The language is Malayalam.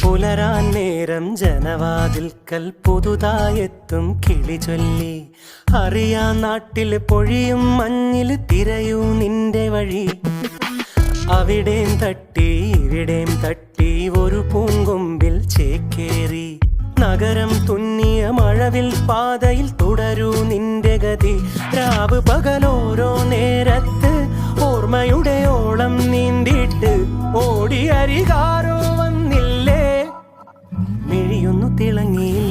പുലരാൻ നേരം ജനവാതിൽക്കൽ പുതുതായെത്തും കിളി ചൊല്ലി. അറിയാ നാട്ടിൽ പൊഴിയും മഞ്ഞിൽ തിരയൂ നിന്റെ വഴി. അവിടേം തട്ടി ഇവിടേം തട്ടി ഒരു പൂങ്കൊമ്പിൽ ചേക്കേറി. നഗരം തുന്നിയ മഴവിൽ പാതയിൽ തുടരൂ നിന്റെ ഗതി. രാവ് പകലോരോ നേരത്ത് ഓർമ്മയുടെ ഓളം നീന്തിട്ട് ഓടി അരികാരോ വന്നില്ലേ. മിഴിയൊന്നു തിളങ്ങിയില്ല